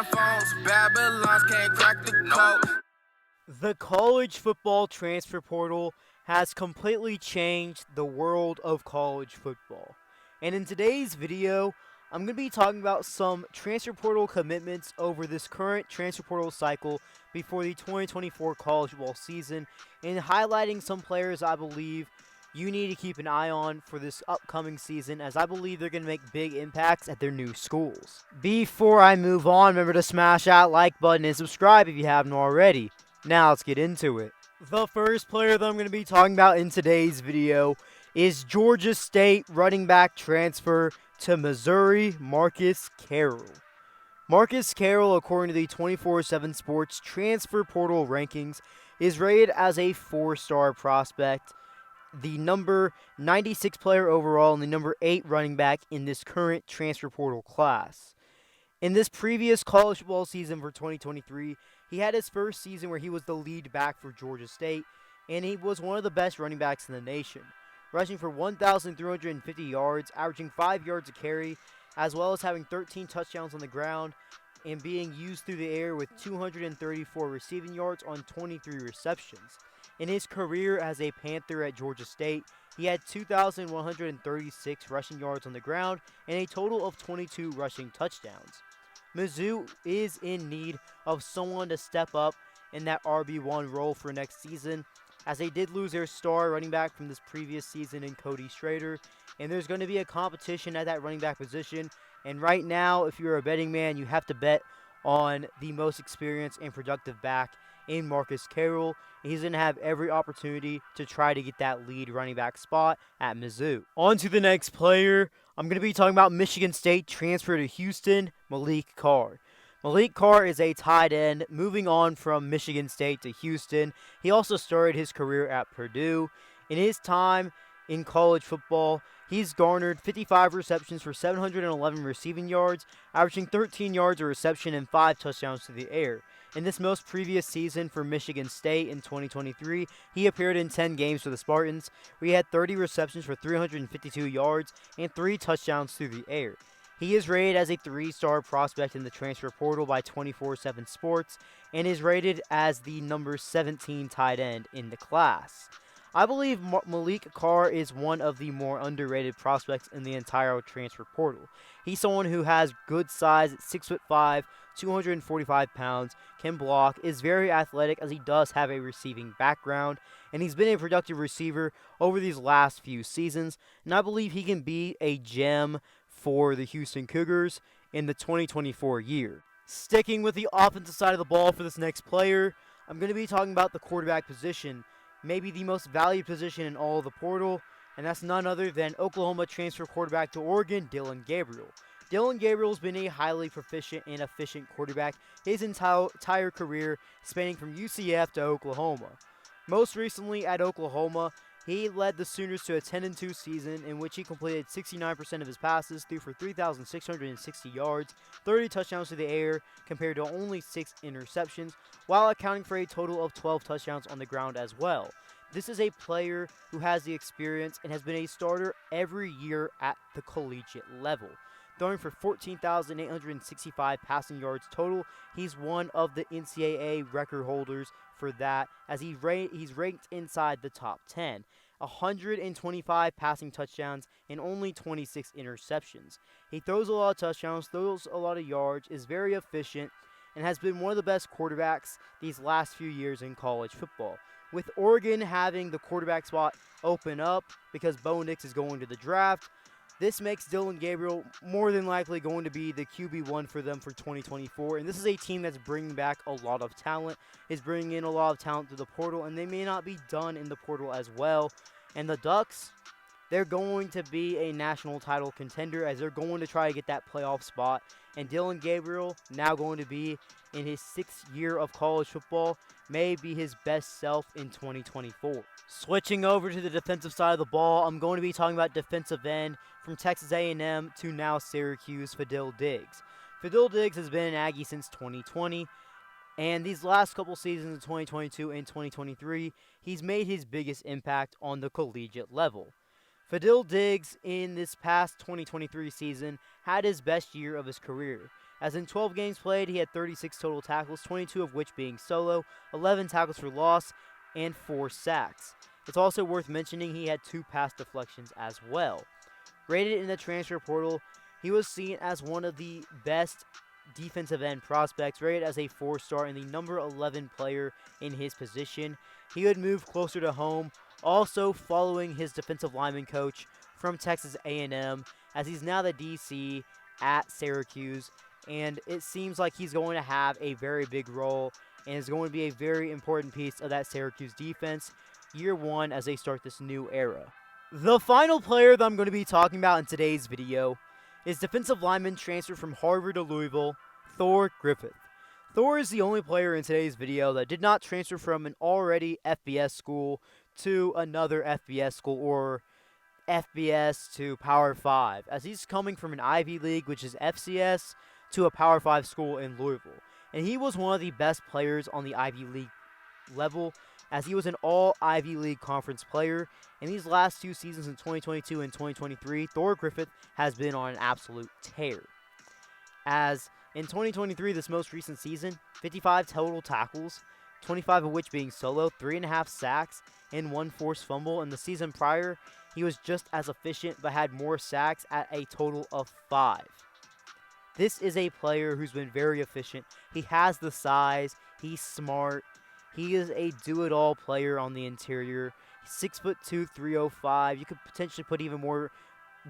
Damn phones, Babylons can't crack the code. The college football transfer portal has completely changed the world of college football. And in today's video, I'm going to be talking about some transfer portal commitments over this current transfer portal cycle before the 2024 college football season, and highlighting some players I believe you need to keep an eye on for this upcoming season, as I believe they're going to make big impacts at their new schools. Before I move on, remember to smash that like button and subscribe if you haven't already. Now let's get into it. The first player that I'm going to be talking about in today's video is Georgia State running back transfer to Missouri, Marcus Carroll. Marcus Carroll, according to the 24/7 Sports transfer portal rankings, is rated as a 4-star prospect, the number 96 player overall, and the number 8 running back in this current transfer portal class. In this previous college football season for 2023, he had his first season where he was the lead back for Georgia State, and he was one of the best running backs in the nation, rushing for 1,350 yards, averaging 5 yards a carry, as well as having 13 touchdowns on the ground and being used through the air with 234 receiving yards on 23 receptions. In his career as a Panther at Georgia State, he had 2,136 rushing yards on the ground and a total of 22 rushing touchdowns. Mizzou is in need of someone to step up in that RB1 role for next season, as they did lose their star running back from this previous season in Cody Schrader, and there's going to be a competition at that running back position. And right now, if you're a betting man, you have to bet on the most experienced and productive back in Marcus Carroll. He's going to have every opportunity to try to get that lead running back spot at Mizzou. On to the next player. I'm going to be talking about Michigan State transfer to Houston, Malik Carr. Malik Carr is a tight end moving on from Michigan State to Houston. He also started his career at Purdue. In his time in college football, he's garnered 55 receptions for 711 receiving yards, averaging 13 yards a reception and 5 touchdowns to the air. In this most previous season for Michigan State in 2023, he appeared in 10 games for the Spartans, where he had 30 receptions for 352 yards and 3 touchdowns through the air. He is rated as a 3-star prospect in the transfer portal by 24/7 Sports and is rated as the number 17 tight end in the class. I believe Malik Carr is one of the more underrated prospects in the entire transfer portal. He's someone who has good size at 6'5", 245 pounds, can block, is very athletic as he does have a receiving background, and he's been a productive receiver over these last few seasons, and I believe he can be a gem for the Houston Cougars in the 2024 year. Sticking with the offensive side of the ball for this next player, I'm going to be talking about the quarterback position, maybe the most valued position in all of the portal, and that's none other than Oklahoma transfer quarterback to Oregon, Dillon Gabriel. Dillon Gabriel has been a highly proficient and efficient quarterback his entire career, spanning from UCF to Oklahoma. Most recently at Oklahoma, he led the Sooners to a 10-2 season in which he completed 69% of his passes, threw for 3,660 yards, 30 touchdowns to the air, compared to only 6 interceptions, while accounting for a total of 12 touchdowns on the ground as well. This is a player who has the experience and has been a starter every year at the collegiate level. Throwing for 14,865 passing yards total, he's one of the NCAA record holders for that, as he's ranked inside the top 10. 125 passing touchdowns and only 26 interceptions. He throws a lot of touchdowns, throws a lot of yards, is very efficient, and has been one of the best quarterbacks these last few years in college football. With Oregon having the quarterback spot open up because Bo Nix is going to the draft, this makes Dillon Gabriel more than likely going to be the QB1 for them for 2024. And this is a team that's bringing back a lot of talent, is bringing in a lot of talent to the portal, and they may not be done in the portal as well. And the Ducks, they're going to be a national title contender, as they're going to try to get that playoff spot. And Dillon Gabriel, now going to be in his 6th year of college football, may be his best self in 2024. Switching over to the defensive side of the ball, I'm going to be talking about defensive end from Texas A&M to now Syracuse, Fidel Diggs. Fidel Diggs has been an Aggie since 2020, and these last couple seasons in 2022 and 2023, he's made his biggest impact on the collegiate level. Fidel Diggs in this past 2023 season had his best year of his career, as in 12 games played, he had 36 total tackles, 22 of which being solo, 11 tackles for loss, and 4 sacks. It's also worth mentioning he had 2 pass deflections as well. Rated in the transfer portal, he was seen as one of the best defensive end prospects, rated as a 4-star and the number 11 player in his position. He would move closer to home, also following his defensive lineman coach from Texas A&M, as he's now the DC at Syracuse, and it seems like he's going to have a very big role and is going to be a very important piece of that Syracuse defense year one as they start this new era. The final player that I'm going to be talking about in today's video is defensive lineman transfer from Harvard to Louisville, Thor Griffith. Thor is the only player in today's video that did not transfer from an already FBS school to another FBS school or FBS to Power 5, as he's coming from an Ivy League, which is FCS, to a Power 5 school in Louisville. And he was one of the best players on the Ivy League level, as he was an all-Ivy League conference player. In these last 2 seasons in 2022 and 2023, Thor Griffith has been on an absolute tear. As in 2023, this most recent season, 55 total tackles, 25 of which being solo, 3.5 sacks, and 1 forced fumble. In the season prior, he was just as efficient but had more sacks at a total of 5. This is a player who's been very efficient. He has the size, he's smart, he is a do-it-all player on the interior. He's 6'2", 305. You could potentially put even more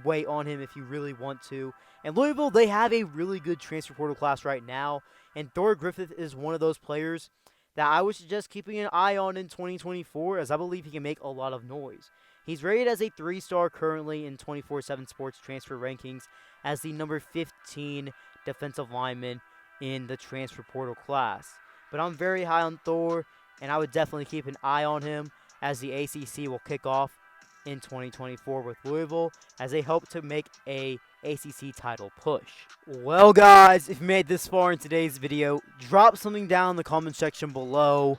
weight on him if you really want to. And Louisville, they have a really good transfer portal class right now, and Thor Griffith is one of those players that I would suggest keeping an eye on in 2024, as I believe he can make a lot of noise. He's rated as a 3-star currently in 24/7 Sports transfer rankings as the number 15 defensive lineman in the transfer portal class. But I'm very high on Thor, and I would definitely keep an eye on him as the ACC will kick off in 2024 with Louisville, as they hope to make a ACC title push. Well, guys, if you made this far in today's video, drop something down in the comment section below.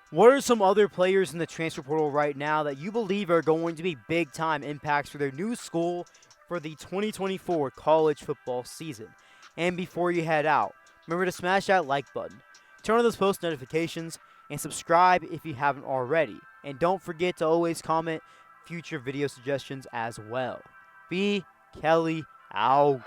What are some other players in the transfer portal right now that you believe are going to be big-time impacts for their new school for the 2024 college football season? And before you head out, remember to smash that like button, turn on those post notifications, and subscribe if you haven't already. And don't forget to always comment future video suggestions as well. B. Kelly out.